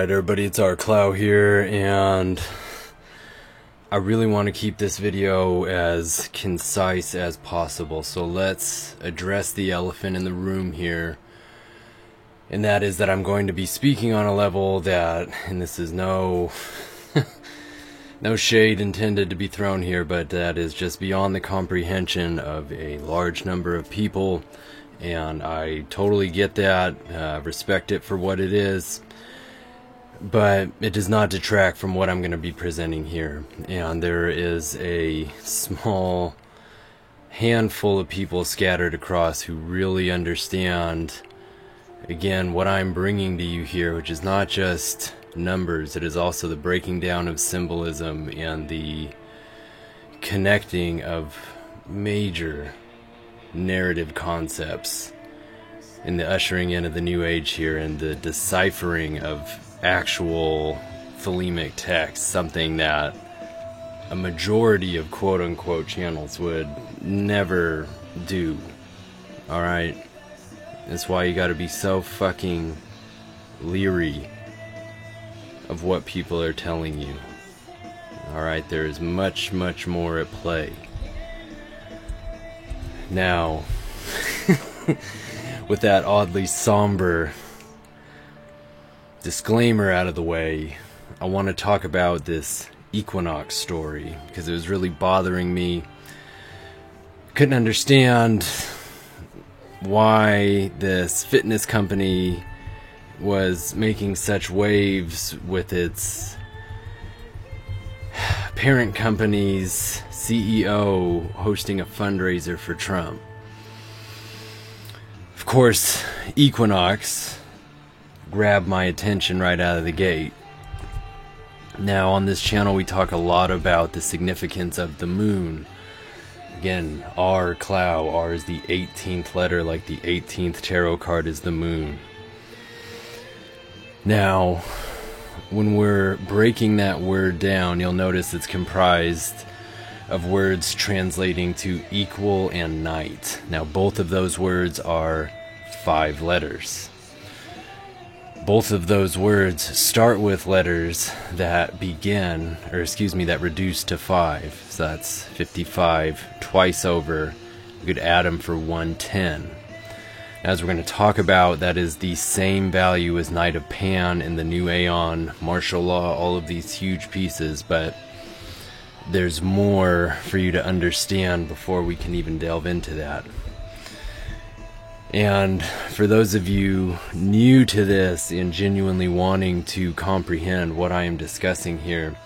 Alright everybody, it's rClow here, and I really want to keep this video as concise as possible, so let's address the elephant in the room here, and that is that I'm going to be speaking on a level that, and this is no no shade intended to be thrown here, but that is just beyond the comprehension of a large number of people, and I totally get that, respect it for what it is. But it does not detract from what I'm going to be presenting here. And there is a small handful of people scattered across who really understand, again, what I'm bringing to you here, which is not just numbers. It is also the breaking down of symbolism and the connecting of major narrative concepts in the ushering in of the new age here, and the deciphering of actual thelemic text, something that a majority of quote-unquote channels would never do. Alright? That's why you gotta be so fucking leery of what people are telling you. Alright, there is much, much more at play. Now, with that oddly somber disclaimer out of the way, I want to talk about this equinox story because it was really bothering me. Couldn't understand why this fitness company was making such waves with its parent company's CEO hosting a fundraiser for Trump. Of course, Equinox grabbed my attention right out of the gate. Now, on this channel we talk a lot about the significance of the moon. Again, rClow. R is the 18th letter, like the 18th tarot card is the moon. Now, when we're breaking that word down, you'll notice it's comprised of words translating to equal and night. Now, both of those words are 5 letters. Both of those words start with letters that begin, or excuse me, that reduce to 5. So that's 55 twice over. You could add them for 110. As we're going to talk about, that is the same value as Knight of Pan in the New Aeon, martial law, all of these huge pieces, but there's more for you to understand before we can even delve into that. And for those of you new to this and genuinely wanting to comprehend what I am discussing here,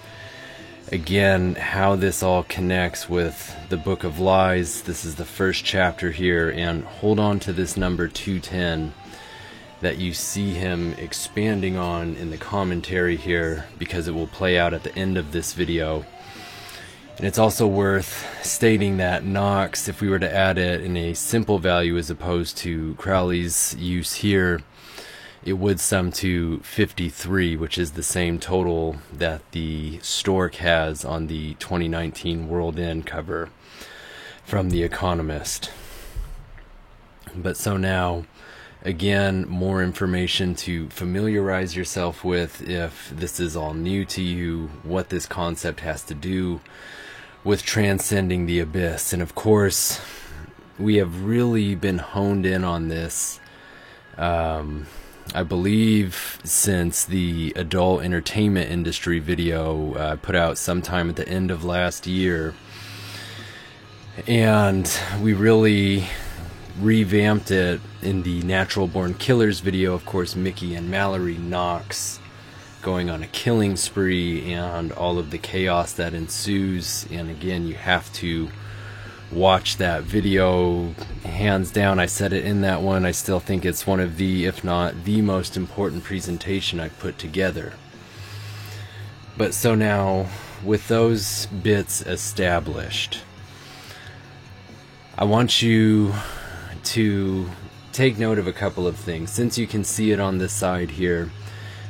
again, how this all connects with the Book of Lies, this is the first chapter here, and hold on to this number 210 that you see him expanding on in the commentary here, because it will play out at the end of this video. And it's also worth stating that Nox, if we were to add it in a simple value as opposed to Crowley's use here, it would sum to 53, which is the same total that the Stork has on the 2019 World End cover from The Economist. But so now, again, more information to familiarize yourself with if this is all new to you, what this concept has to do with transcending the abyss. And of course, we have really been honed in on this, I believe, since the adult entertainment industry video I put out sometime at the end of last year. And we really revamped it in the Natural Born Killers video. Of course, Mickey and Mallory Knox going on a killing spree and all of the chaos that ensues. And again, you have to watch that video. Hands down, I said it in that one, I still think it's one of the, if not the most important presentation I've put together. But so now, with those bits established, I want you to take note of a couple of things. Since you can see it on this side here,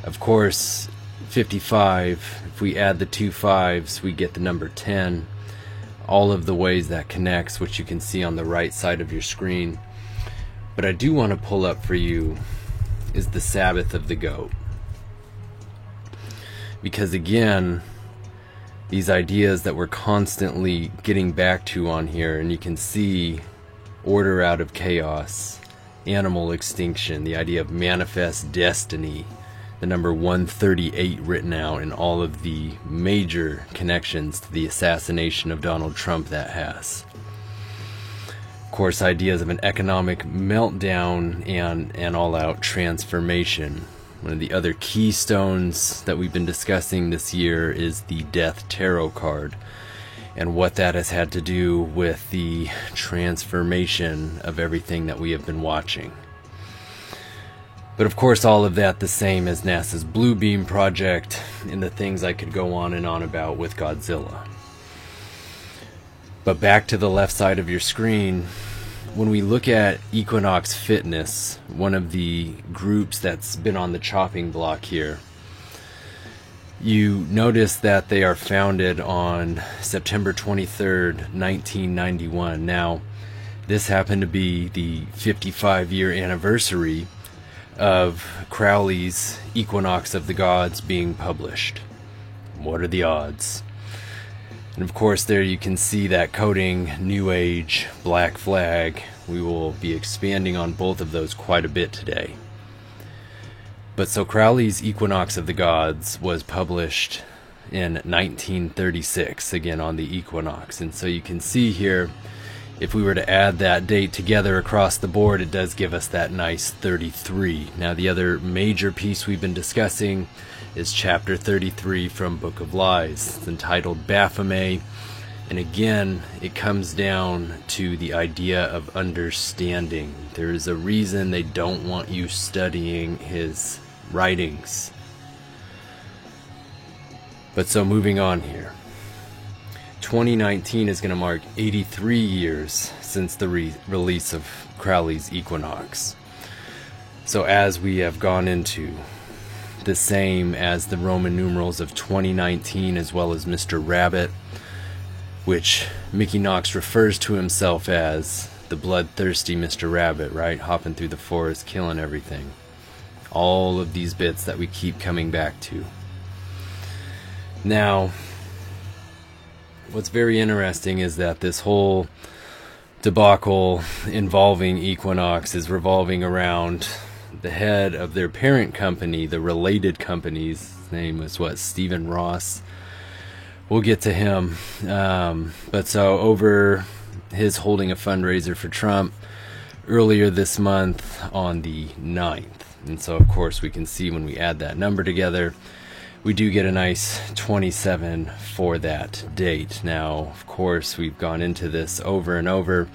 of course, 55, if we add the 2 5s, we get the number 10. All of the ways that connects, which you can see on the right side of your screen. But I do want to pull up for you is the Sabbath of the Goat. Because again, these ideas that we're constantly getting back to on here, and you can see order out of chaos, animal extinction, the idea of manifest destiny, the number 138 written out in all of the major connections to the assassination of Donald Trump that has. Of course, ideas of an economic meltdown and an all-out transformation. One of the other keystones that we've been discussing this year is the Death Tarot card, and what that has had to do with the transformation of everything that we have been watching. But of course, all of that the same as NASA's Blue Beam project and the things I could go on and on about with Godzilla. But back to the left side of your screen, when we look at Equinox Fitness, one of the groups that's been on the chopping block here, you notice that they are founded on September 23rd, 1991. Now, this happened to be the 55-year anniversary of Crowley's Equinox of the Gods being published. What are the odds? And of course, there you can see that coding, New Age, Black Flag. We will be expanding on both of those quite a bit today. But so Crowley's Equinox of the Gods was published in 1936, again on the equinox. And so you can see here, if we were to add that date together across the board, it does give us that nice 33. Now, the other major piece we've been discussing is chapter 33 from Book of Lies. It's entitled Baphomet. And again, it comes down to the idea of understanding. There is a reason they don't want you studying his writings. But so moving on here. 2019 is going to mark 83 years since the release of Crowley's Equinox. So as we have gone into the same as the Roman numerals of 2019, as well as Mr. Rabbit, which Mickey Knox refers to himself as the bloodthirsty Mr. Rabbit, right? Hopping through the forest, killing everything. All of these bits that we keep coming back to. Now, what's very interesting is that this whole debacle involving Equinox is revolving around the head of their parent company, the related company's name was what? Stephen Ross. We'll get to him. But so over his holding a fundraiser for Trump earlier this month on the 9th. And so of course we can see when we add that number together, we do get a nice 27 for that date. Now, of course, we've gone into this over and over,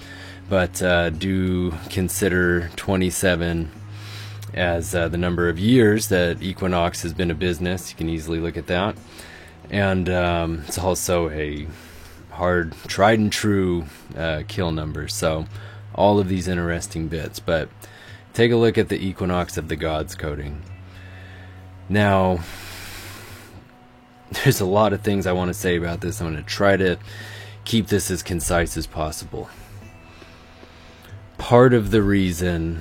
but do consider 27 as the number of years that Equinox has been a business. You can easily look at that. And it's also a hard, tried and true kill number. So all of these interesting bits. But take a look at the Equinox of the Gods coding. Now, there's a lot of things I want to say about this. I'm going to try to keep this as concise as possible. Part of the reason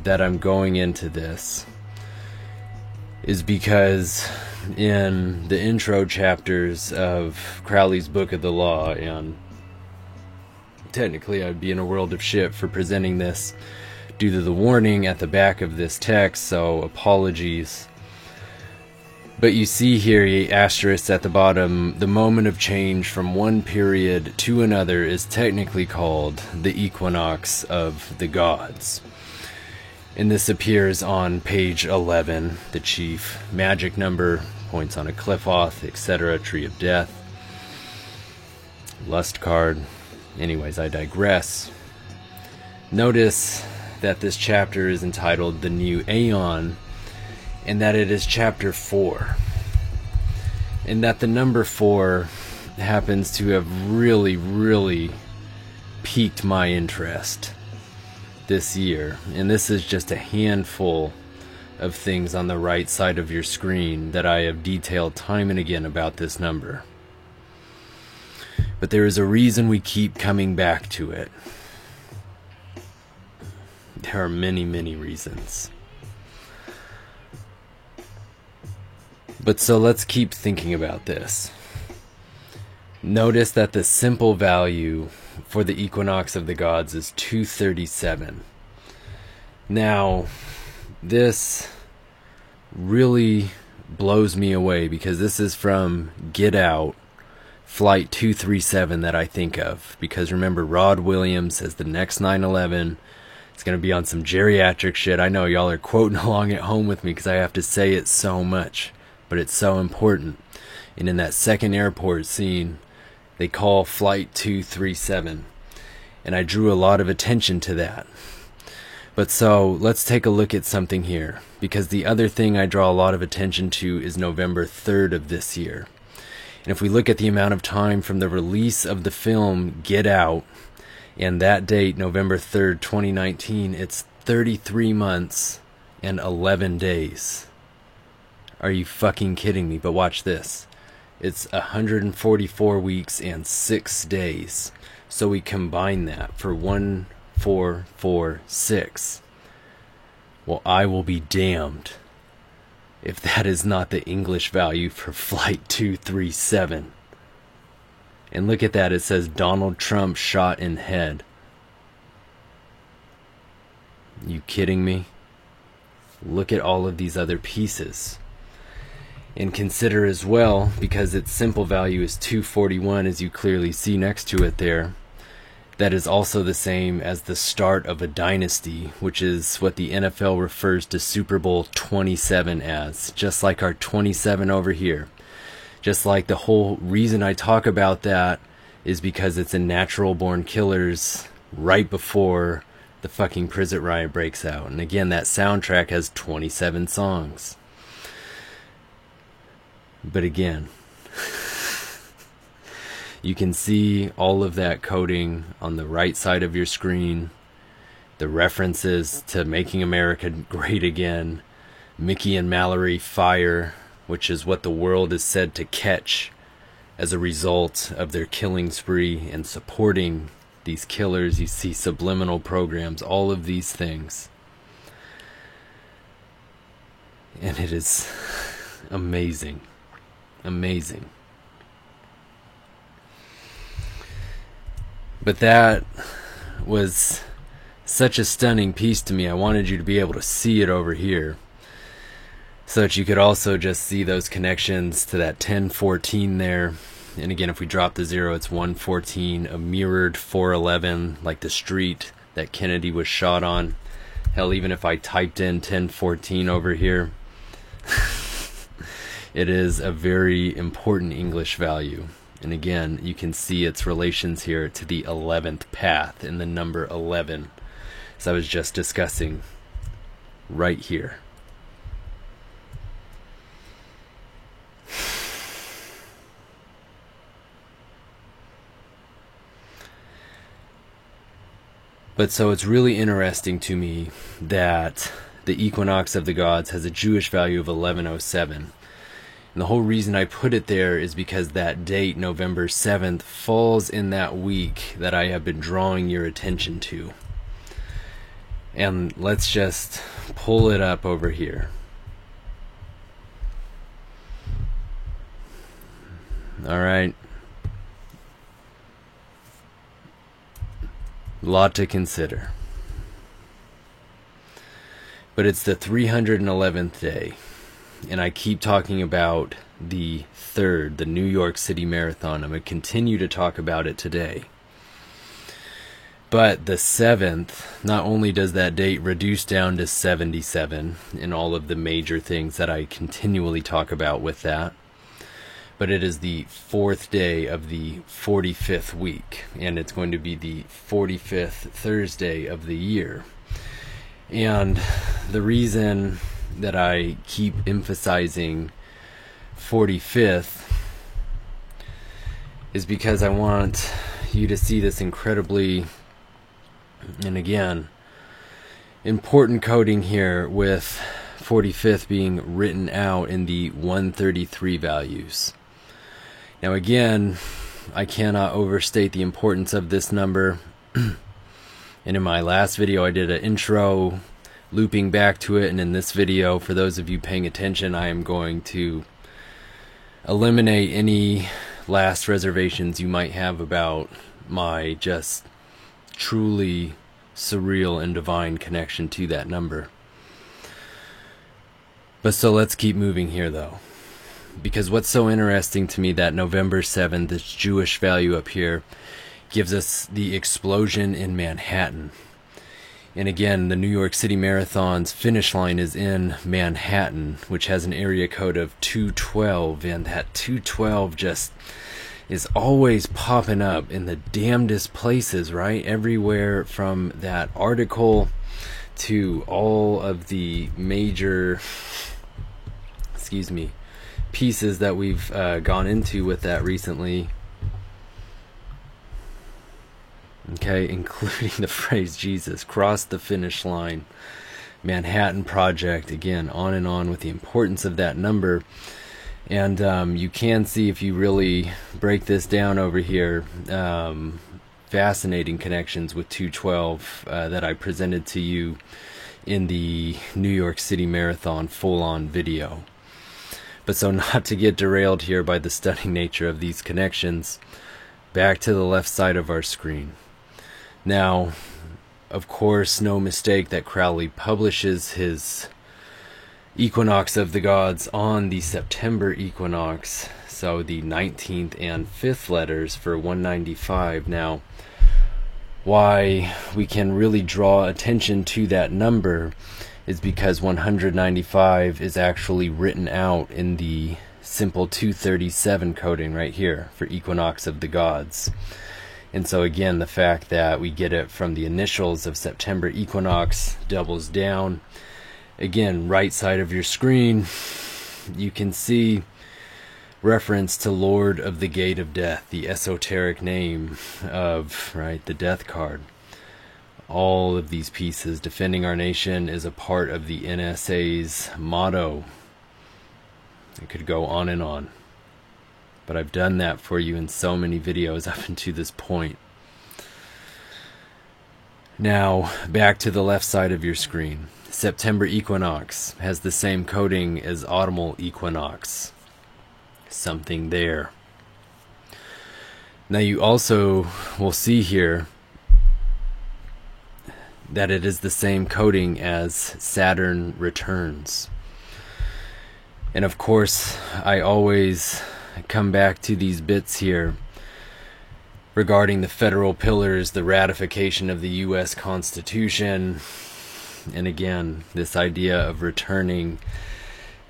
that I'm going into this is because in the intro chapters of Crowley's Book of the Law, and technically I'd be in a world of shit for presenting this due to the warning at the back of this text, so apologies. But you see here, the asterisk at the bottom, the moment of change from one period to another is technically called the Equinox of the Gods. And this appears on page 11, the chief magic number, points on a Qliphoth, etc., Tree of Death, Lust card. Anyways, I digress. Notice that this chapter is entitled The New Aeon, and that it is chapter 4, and that the number 4 happens to have really piqued my interest this year. And this is just a handful of things on the right side of your screen that I have detailed time and again about this number. But there is a reason we keep coming back to it. There are many reasons. But so let's keep thinking about this. Notice that the simple value for the equinox of the gods is 237. Now, this really blows me away because this is from Get Out, Flight 237 that I think of. Because remember, Rod Williams says the next 9/11, it's going to be on some geriatric shit. I know y'all are quoting along at home with me because I have to say it so much, but it's so important. And in that second airport scene, they call Flight 237. And I drew a lot of attention to that. But so, let's take a look at something here. Because the other thing I draw a lot of attention to is November 3rd of this year. And if we look at the amount of time from the release of the film Get Out, and that date, November 3rd, 2019, it's 33 months and 11 days. Are you fucking kidding me? But watch this. It's 144 weeks and 6 days. So we combine that for 1446. Well, I will be damned if that is not the English value for Flight 237. And look at that, it says Donald Trump shot in head. You kidding me? Look at all of these other pieces. And consider as well, because its simple value is 241, as you clearly see next to it there, that is also the same as the start of a dynasty, which is what the NFL refers to Super Bowl 27 as, just like our 27 over here. Just like the whole reason I talk about that is because it's in Natural Born Killers right before the fucking prison riot breaks out. And again, that soundtrack has 27 songs. But again, you can see all of that coding on the right side of your screen. The references to Making America Great Again, Mickey and Mallory Fire, which is what the world is said to catch as a result of their killing spree and supporting these killers. You see subliminal programs, all of these things. And it is amazing. Amazing. But that was such a stunning piece to me. I wanted you to be able to see it over here, so that you could also just see those connections to that 1014 there. And again, if we drop the 0, it's 114, a mirrored 411, like the street that Kennedy was shot on. Hell, even if I typed in 1014 over here, it is a very important English value. And again, you can see its relations here to the 11th path in the number 11, as I was just discussing right here. But so it's really interesting to me that the equinox of the gods has a Jewish value of 1107. And the whole reason I put it there is because that date, November 7th, falls in that week that I have been drawing your attention to. And let's just pull it up over here. All right. A lot to consider. But it's the 311th day. And I keep talking about the 3rd, the New York City Marathon. I'm going to continue to talk about it today. But the 7th, not only does that date reduce down to 77 in all of the major things that I continually talk about with that, but it is the 4th day of the 45th week, and it's going to be the 45th Thursday of the year. And the reason that I keep emphasizing 45th is because I want you to see this incredibly, and again, important coding here with 45th being written out in the 133 values. Now again, I cannot overstate the importance of this number. And in my last video I did an intro looping back to it, and in this video, for those of you paying attention, I am going to eliminate any last reservations you might have about my just truly surreal and divine connection to that number. But so let's keep moving here though, because what's so interesting to me, that November 7th, this Jewish value up here, gives us the explosion in Manhattan. And again, the New York City Marathon's finish line is in Manhattan, which has an area code of 212, and that 212 just is always popping up in the damnedest places, right? Everywhere from that article to all of the major, pieces that we've gone into with that recently. Okay, including the phrase Jesus crossed the finish line, Manhattan Project, again, on and on with the importance of that number. And you can see, if you really break this down over here, fascinating connections with 212 that I presented to you in the New York City Marathon full-on video. But so, not to get derailed here by the stunning nature of these connections, back to the left side of our screen. Now, of course, no mistake that Crowley publishes his Equinox of the Gods on the September equinox, so the 19th and 5th letters for 195. Now, why we can really draw attention to that number is because 195 is actually written out in the simple 237 coding right here for Equinox of the Gods. And so again, the fact that we get it from the initials of September equinox doubles down. Again, right side of your screen, you can see reference to Lord of the Gate of Death, the esoteric name of, right, the death card. All of these pieces, defending our nation, is a part of the NSA's motto. It could go on and on, but I've done that for you in so many videos up until this point. Now, back to the left side of your screen. September equinox has the same coding as autumnal equinox. Something there. Now you also will see here that it is the same coding as Saturn returns. And of course, I always come back to these bits here regarding the federal pillars, the ratification of the U.S. Constitution, and again, this idea of returning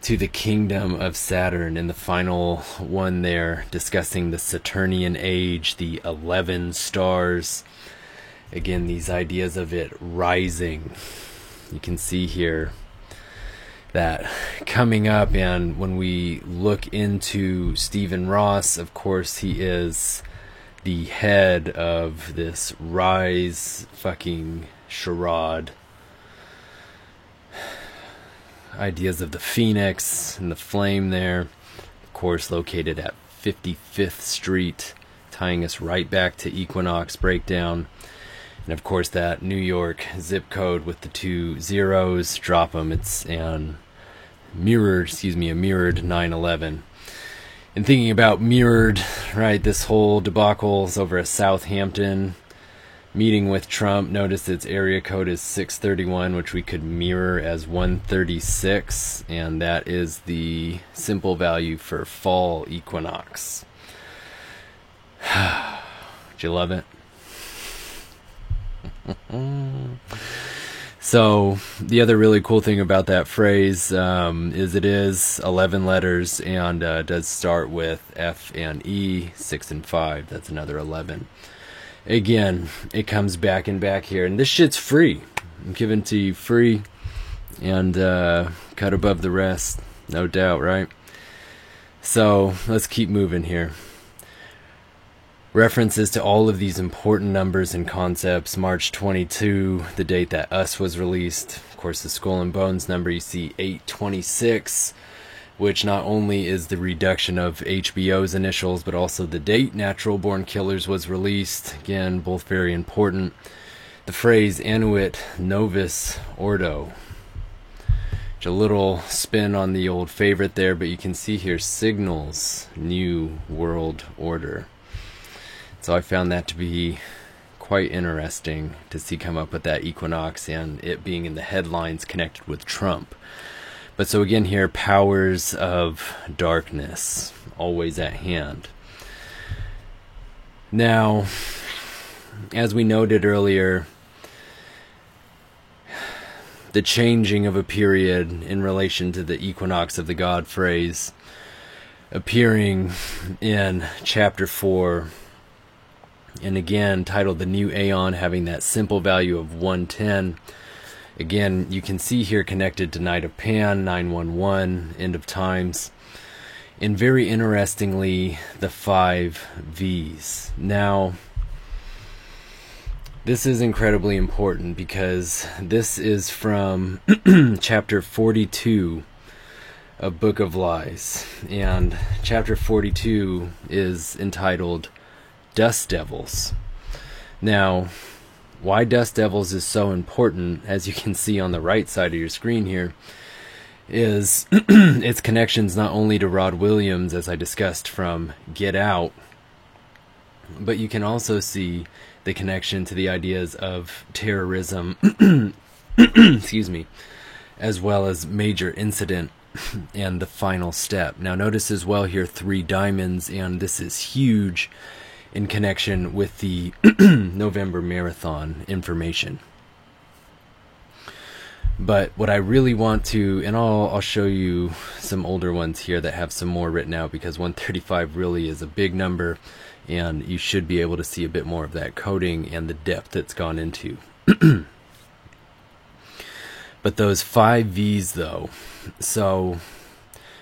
to the kingdom of Saturn, and the final one there discussing the Saturnian age, the 11 stars. Again, these ideas of it rising. You can see here that coming up, and when we look into Stephen Ross, of course, he is the head of this rise fucking charade. Ideas of the phoenix and the flame there, of course, located at 55th Street, tying us right back to equinox breakdown. And of course, that New York zip code with the 2 zeros, drop them, it's a mirrored 9/11. And thinking about mirrored, right, this whole debacle's over a Southampton meeting with Trump. Notice its area code is 631, which we could mirror as 136, and that is the simple value for fall equinox. Do you love it? So the other really cool thing about that phrase is it is 11 letters, and does start with F and E, 6 and 5. That's another 11. Again, it comes back and back here, and this shit's free. I'm giving to you free, and cut above the rest, no doubt, right? So let's keep moving here. References to all of these important numbers and concepts. March 22, the date that Us was released. Of course, the Skull and Bones number, you see 826, which not only is the reduction of HBO's initials, but also the date Natural Born Killers was released. Again, both very important. The phrase Annuit Novus Ordo. A little spin on the old favorite there, but you can see here, signals new world order. So I found that to be quite interesting to see come up with that equinox and it being in the headlines connected with Trump. But so again here, powers of darkness always at hand. Now, as we noted earlier, the changing of a period in relation to the equinox of the God phrase appearing in chapter 4, and again titled the new aeon, having that simple value of 110. Again, you can see here connected to Night of Pan, 911, end of times, and very interestingly, the 5 V's. Now, this is incredibly important because this is from chapter 42 of Book of Lies. And chapter 42 is entitled Dust Devils. Now, why Dust Devils is so important, as you can see on the right side of your screen here, is its connections not only to Rod Williams, as I discussed from Get Out, but you can also see the connection to the ideas of terrorism, excuse me, as well as Major Incident and The Final Step. Now notice as well here 3 diamonds, and this is huge in connection with the November Marathon information. But what I really want to, and I'll show you some older ones here that have some more written out, because 135 really is a big number, and you should be able to see a bit more of that coding and the depth that's gone into. But those 5 V's though, so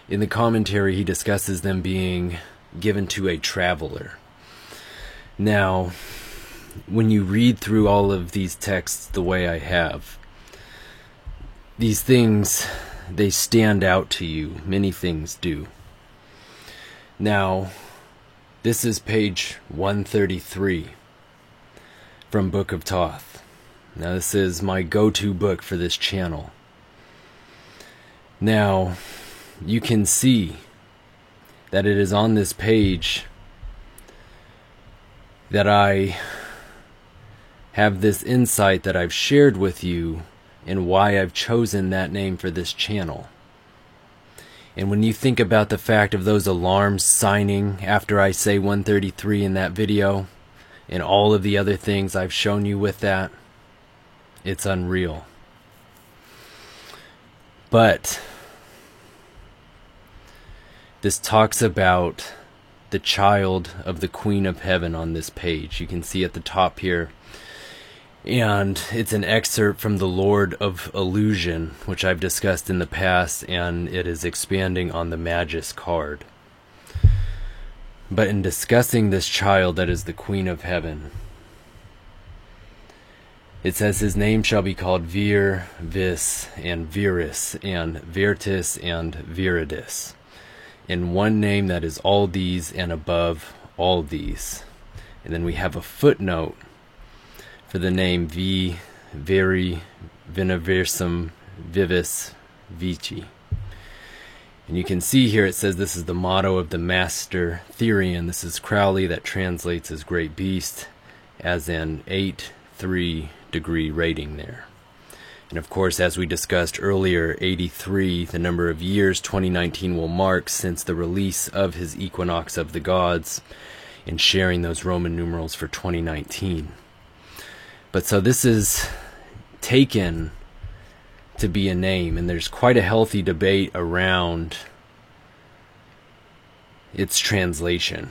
in the commentary he discusses them being given to a traveler. Now, when you read through all of these texts the way I have, these things, they stand out to you. Many things do. Now, this is page 133 from Book of Thoth. Now, this is my go-to book for this channel. Now, you can see that it is on this page that I have this insight that I've shared with you and why I've chosen that name for this channel. And when you think about the fact of those alarms signing after I say 133 in that video, and all of the other things I've shown you with that, it's unreal. But this talks about the child of the Queen of Heaven on this page. You can see at the top here. And it's an excerpt from the Lord of Illusion, which I've discussed in the past, and it is expanding on the Magus card. But in discussing this child that is the Queen of Heaven, it says his name shall be called Vir, Vis, and Viris, and Virtus, and Viridis, in one name that is all these and above all these. And then we have a footnote for the name Vi, Veri, Viniversum, Vivis, Vici. And you can see here it says this is the motto of the Master Therian. This is Crowley, that translates as Great Beast, as an 8-3 degree rating there. And of course, as we discussed earlier, 83, the number of years 2019 will mark since the release of his Equinox of the Gods, and sharing those Roman numerals for 2019. But so this is taken to be a name, and there's quite a healthy debate around its translation.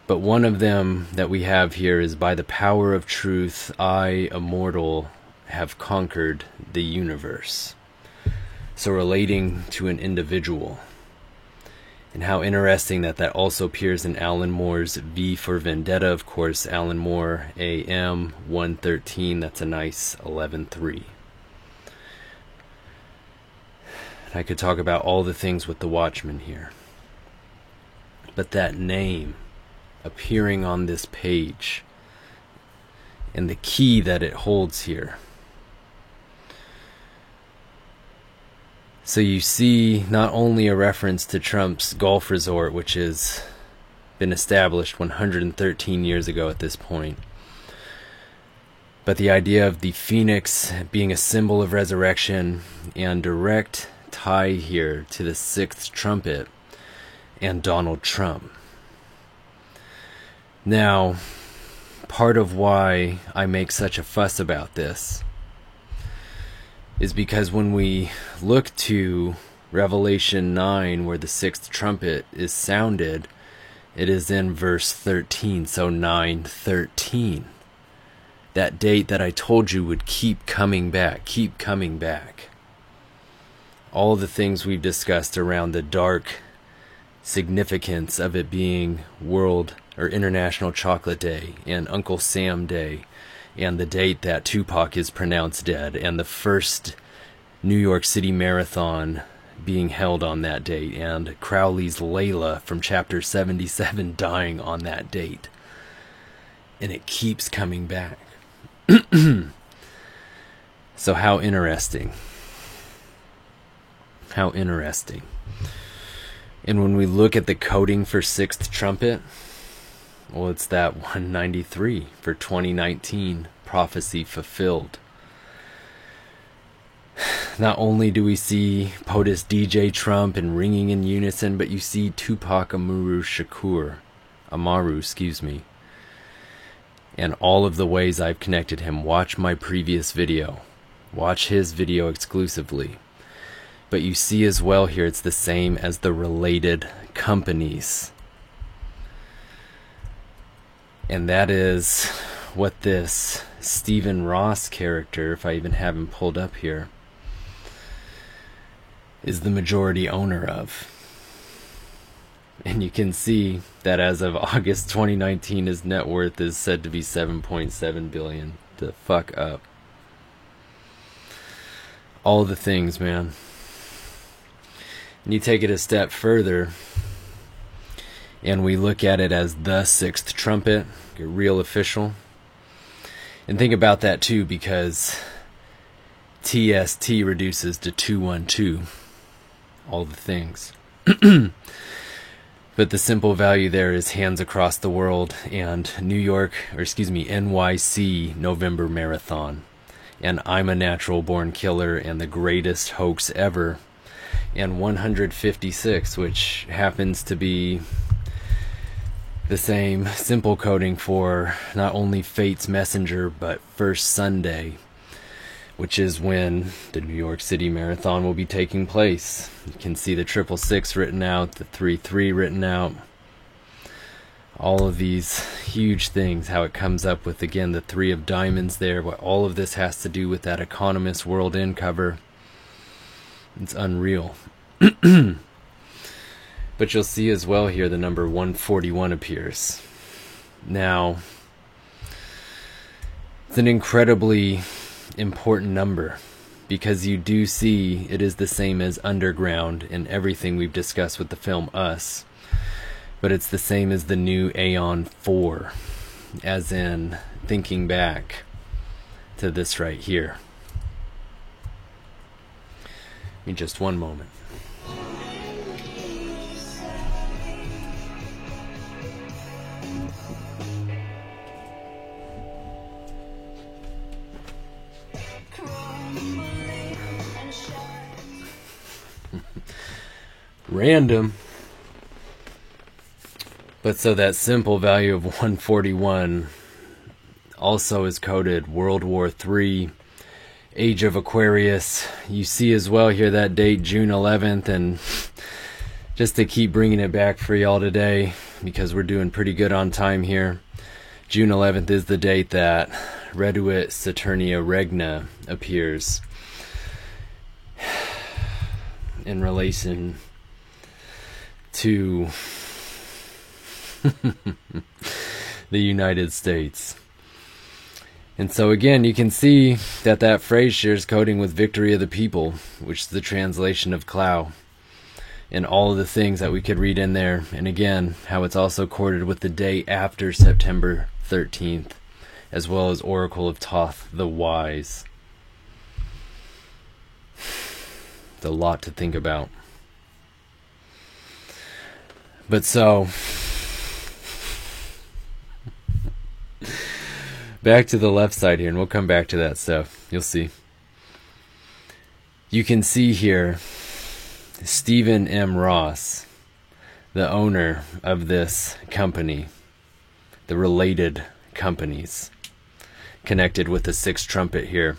But one of them that we have here is, by the power of truth, I, immortal, have conquered the universe. So relating to an individual. And how interesting that that also appears in Alan Moore's V for Vendetta. Of course, Alan Moore, AM 113, that's a nice 11-3. I could talk about all the things with the Watchmen here. But that name appearing on this page, and the key that it holds here. So you see not only a reference to Trump's golf resort, which has been established 113 years ago at this point, but the idea of the phoenix being a symbol of resurrection and direct tie here to the sixth trumpet and Donald Trump. Now, part of why I make such a fuss about this is because when we look to Revelation 9, where the sixth trumpet is sounded, it is in verse 13, so 9:13. That date that I told you would keep coming back, keep coming back. All the things we've discussed around the dark significance of it being World or International Chocolate Day and Uncle Sam Day, and the date that Tupac is pronounced dead, and the first New York City Marathon being held on that date, and Crowley's Layla from chapter 77 dying on that date. And it keeps coming back. So how interesting. How interesting. And when we look at the coding for sixth trumpet, well, it's that 193 for 2019, prophecy fulfilled. Not only do we see POTUS DJ Trump and ringing in unison, but you see Tupac Amaru, and all of the ways I've connected him. Watch my previous video. Watch his video exclusively. But you see as well here, it's the same as the related companies. And that is what this Stephen Ross character, if I even have him pulled up here, is the majority owner of. And you can see that as of August 2019, his net worth is said to be $7.7 billion. To fuck up. All the things, man. And you take it a step further, and we look at it as the sixth trumpet, get real official. And think about that too, because TST reduces to 212. All the things. But the simple value there is hands across the world, and NYC November Marathon, and I'm a Natural Born Killer, and the greatest hoax ever, and 156, which happens to be the same simple coding for not only Fate's Messenger, but First Sunday, which is when the New York City Marathon will be taking place. You can see the 666 written out, the 33 written out. All of these huge things, how it comes up with, again, the 3 of diamonds there. What all of this has to do with that Economist World In cover. It's unreal. But you'll see as well here the number 141 appears. Now, it's an incredibly important number, because you do see it is the same as Underground and everything we've discussed with the film Us, but it's the same as the new Aeon 4, as in thinking back to this right here. Give me just one moment. Random. But so that simple value of 141 also is coded World War III, Age of Aquarius. You see as well here that date, June 11th, and just to keep bringing it back for y'all today, because we're doing pretty good on time here, June 11th is the date that Reduit Saturnia Regna appears in relation to the United States. And so again, you can see that that phrase shares coding with Victory of the People, which is the translation of Clow, and all of the things that we could read in there. And again, how it's also coded with the day after September 13th, as well as Oracle of Thoth the Wise. It's a lot to think about. But so, back to the left side here, and we'll come back to that stuff. You'll see. You can see here Stephen M. Ross, the owner of this company, the related companies connected with the sixth trumpet here.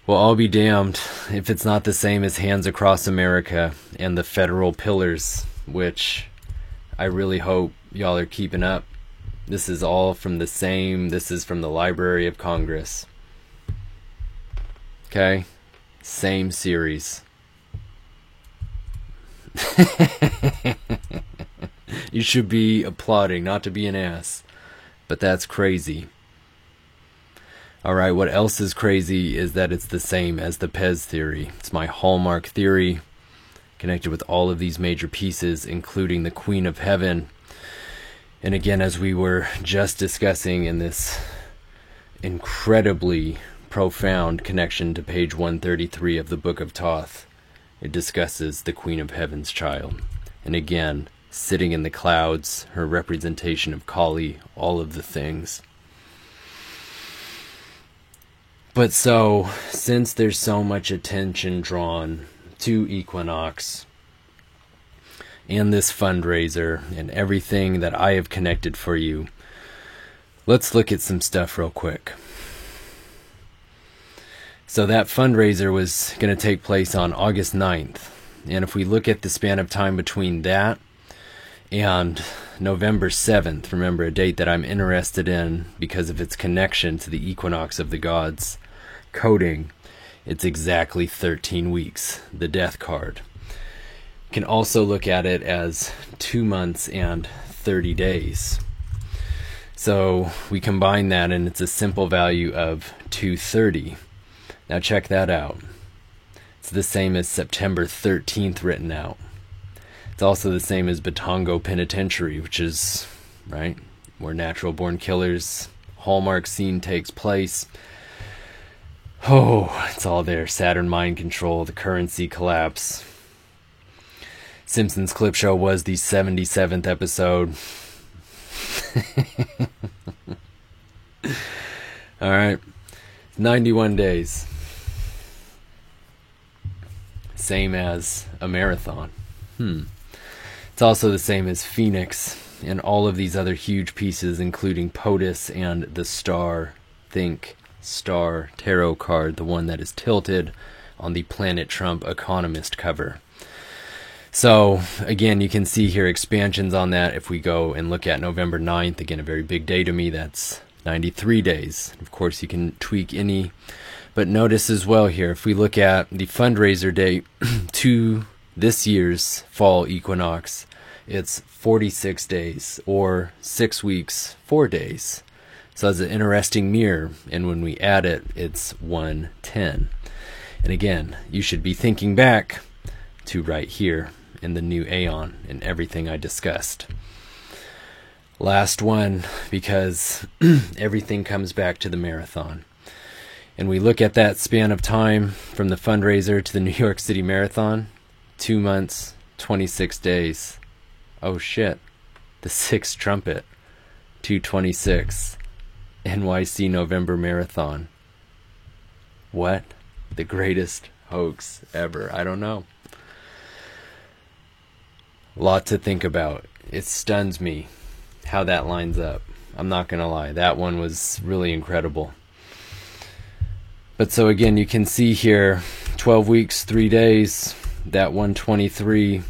Well, I'll be damned if it's not the same as Hands Across America and the federal pillars, which I really hope y'all are keeping up. This is all from this is from the Library of Congress. Okay? Same series. You should be applauding, not to be an ass. But that's crazy. Alright, what else is crazy is that it's the same as the Pez theory. It's my hallmark theory, connected with all of these major pieces, including the Queen of Heaven. And again, as we were just discussing in this incredibly profound connection to page 133 of the Book of Thoth, it discusses the Queen of Heaven's child. And again, sitting in the clouds, her representation of Kali, all of the things. But so, since there's so much attention drawn to Equinox and this fundraiser and everything that I have connected for you, let's look at some stuff real quick. So that fundraiser was going to take place on August 9th. And if we look at the span of time between that and November 7th, remember, a date that I'm interested in because of its connection to the equinox of the gods coding, it's exactly 13 weeks, the death card. You can also look at it as 2 months and 30 days. So we combine that and it's a simple value of 230. Now check that out. It's the same as September 13th written out. It's also the same as Batongo Penitentiary, which is, right, where Natural Born Killers hallmark scene takes place. Oh, it's all there. Saturn mind control, the currency collapse. Simpsons Clip Show was the 77th episode. Alright. 91 days. Same as a marathon. It's also the same as Phoenix and all of these other huge pieces, including POTUS and the Star Tarot card, the one that is tilted on the Planet Trump Economist cover. So, again, you can see here expansions on that. If we go and look at November 9th, again, a very big day to me, that's 93 days. Of course, you can tweak any, but notice as well here, if we look at the fundraiser date to this year's fall equinox, it's 46 days, or 6 weeks, 4 days. So that's an interesting mirror, and when we add it, it's 110. And again, you should be thinking back to right here in the new Aeon and everything I discussed. Last one, because everything comes back to the marathon. And we look at that span of time from the fundraiser to the New York City Marathon, 2 months, 26 days. Oh shit, the sixth trumpet, 226, NYC November Marathon. What? The greatest hoax ever. I don't know. A lot to think about. It stuns me how that lines up. I'm not gonna lie, that one was really incredible. But so again, you can see here 12 weeks, 3 days, that 123,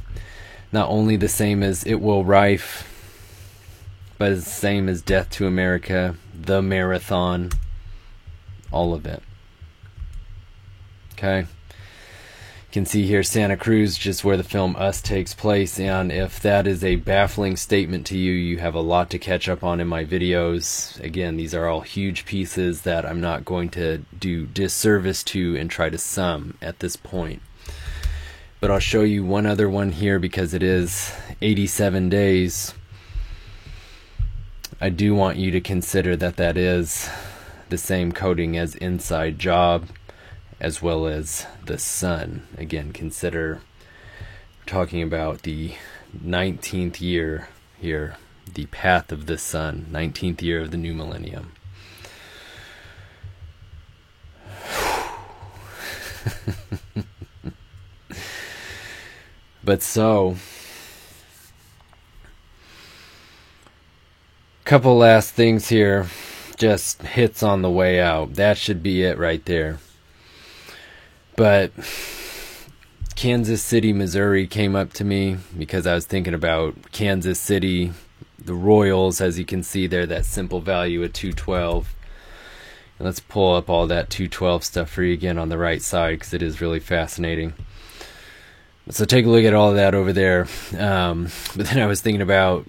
not only the same as It Will Rife, but it's the same as Death to America, the Marathon, all of it. Okay? You can see here Santa Cruz, just where the film Us takes place, and if that is a baffling statement to you, you have a lot to catch up on in my videos. Again, these are all huge pieces that I'm not going to do disservice to and try to sum at this point. But I'll show you one other one here because it is 87 days. I do want you to consider that that is the same coding as Inside Job. as well as the sun. Again, consider talking about the 19th year here, the path of the sun, 19th year of the new millennium. But so, couple last things here, just hits on the way out. That should be it right there. But Kansas City, Missouri came up to me because I was thinking about Kansas City, the Royals, as you can see there, that simple value at 212. And let's pull up all that 212 stuff for you again on the right side, because it is really fascinating. So take a look at all of that over there. But then I was thinking about,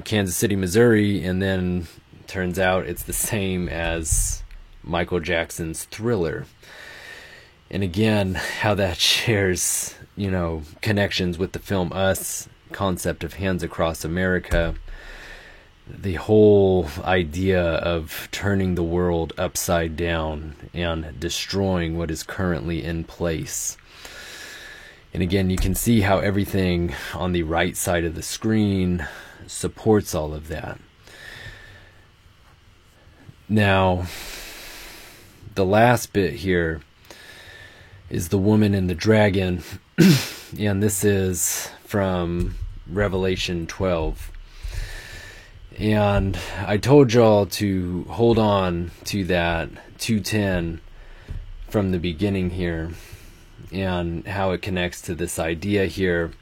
Kansas City, Missouri, and then turns out it's the same as Michael Jackson's Thriller. And again, how that shares, connections with the film Us, concept of hands across America, the whole idea of turning the world upside down and destroying what is currently in place. And again, you can see how everything on the right side of the screen supports all of that. Now, the last bit here is the woman and the dragon, and this is from Revelation 12. And I told y'all to hold on to that 210 from the beginning here, and how it connects to this idea here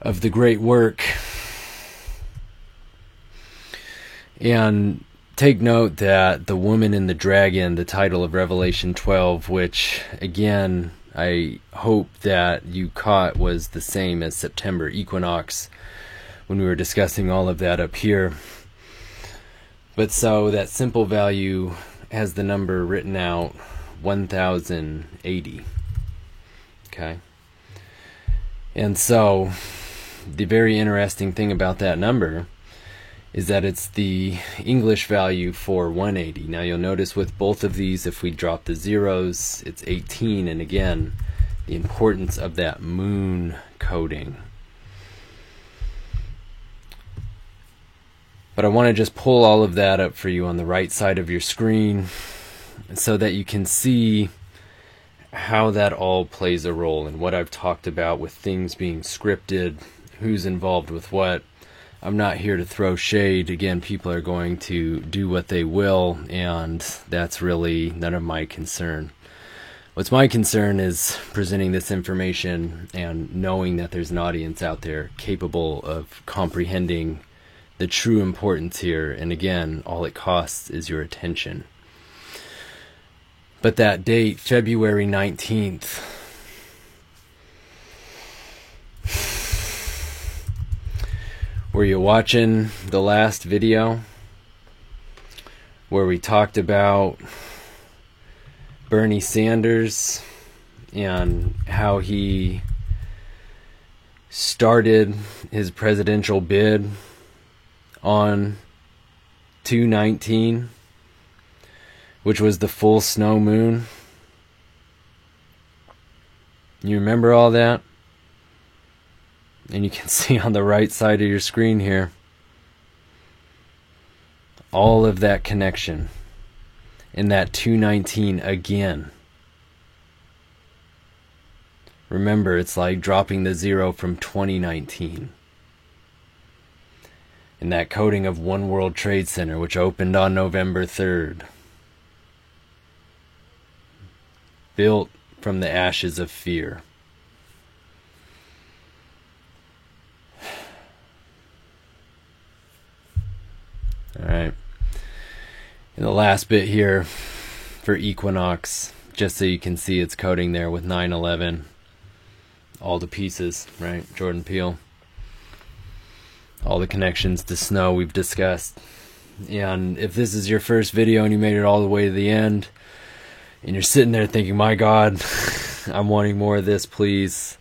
of the great work. And take note that the woman and the dragon, the title of Revelation 12, which again I hope that you caught was the same as September equinox when we were discussing all of that up here. But so that simple value has the number written out 1080. Okay. And so the very interesting thing about that number is that it's the English value for 180. Now you'll notice with both of these, if we drop the zeros, it's 18. And again, the importance of that moon coding. But I want to just pull all of that up for you on the right side of your screen so that you can see how that all plays a role in what I've talked about with things being scripted, who's involved with what. I'm not here to throw shade. Again, people are going to do what they will, and that's really none of my concern. What's my concern is presenting this information and knowing that there's an audience out there capable of comprehending the true importance here. And again, all it costs is your attention. But that date, February 19th, were you watching the last video where we talked about Bernie Sanders and how he started his presidential bid on 2/19, which was the full snow moon? You remember all that? And you can see on the right side of your screen here all of that connection in that 2/19 again. Remember, it's like dropping the zero from 2019. And that coding of One World Trade Center, which opened on November 3rd. Built from the ashes of fear. Alright. And the last bit here for equinox, just so you can see it's coding there with 9/11. All the pieces, right? Jordan Peele. All the connections to snow we've discussed. And if this is your first video and you made it all the way to the end, and you're sitting there thinking, my God, I'm wanting more of this, please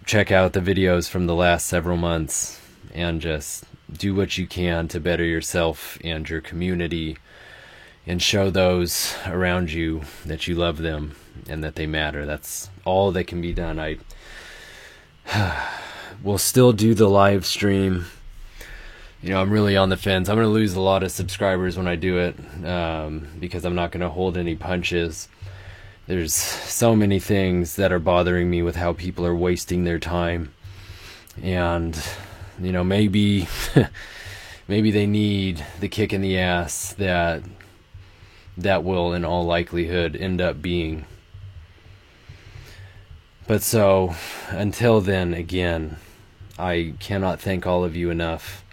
check out the videos from the last several months and just do what you can to better yourself and your community and show those around you that you love them and that they matter. That's all that can be done. I will still do the live stream. I'm really on the fence. I'm going to lose a lot of subscribers when I do it, because I'm not going to hold any punches. There's so many things that are bothering me with how people are wasting their time. And, maybe they need the kick in the ass that will, in all likelihood, end up being. But so, until then, again, I cannot thank all of you enough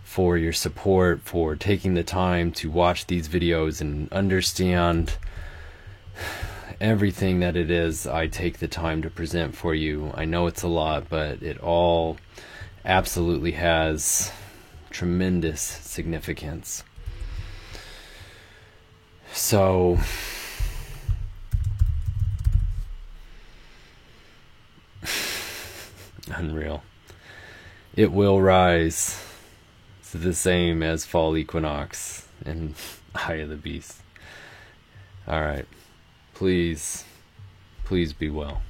for your support, for taking the time to watch these videos and understand everything that it is I take the time to present for you. I know it's a lot, but it all absolutely has tremendous significance. So, unreal. It will rise. It's the same as fall equinox and Eye of the Beast. Alright. Please be well.